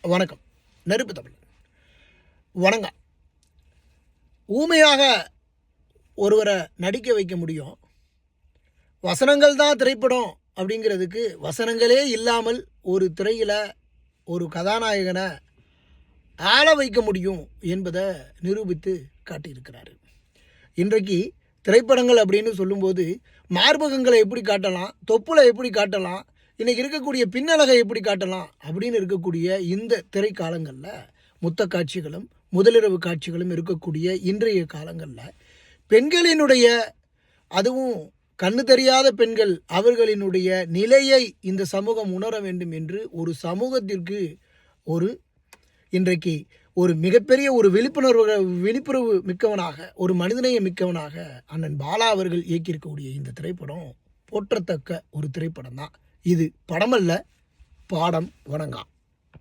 வணக்கம். நெருப்பு தமிழ். வணக்கம். ஊமையாக ஒருவரை நடிக்க வைக்க முடியும். வசனங்கள் தான் திரைப்படம் அப்படிங்கிறதுக்கு வசனங்களே இல்லாமல் ஒரு திரையில் ஒரு கதாநாயகனை ஆள வைக்க முடியும் என்பதை நிரூபித்து காட்டியிருக்கிறாரு. இன்றைக்கு திரைப்படங்கள் அப்படின்னு சொல்லும்போது மார்பகங்களை எப்படி காட்டலாம், தொப்புளை எப்படி காட்டலாம், இன்றைக்கி இருக்கக்கூடிய பின்னழகை எப்படி காட்டலாம் அப்படின்னு இருக்கக்கூடிய இந்த திரைக்காலங்களில் முத்த காட்சிகளும் முதலிரவு காட்சிகளும் இருக்கக்கூடிய இன்றைய காலங்களில் பெண்களினுடைய, அதுவும் கண்ணு தெரியாத பெண்கள், அவர்களினுடைய நிலையை இந்த சமூகம் உணர வேண்டும் என்று ஒரு சமூகத்திற்கு இன்றைக்கு ஒரு மிகப்பெரிய ஒரு விழிப்புணர்வு மிக்கவனாக, ஒரு மனிதநேய மிக்கவனாக அண்ணன் பாலா அவர்கள் இயக்கியிருக்கக்கூடிய இந்த திரைப்படம் போற்றத்தக்க ஒரு திரைப்படம் தான். இது படமல்ல, பாடம். வணங்கம்.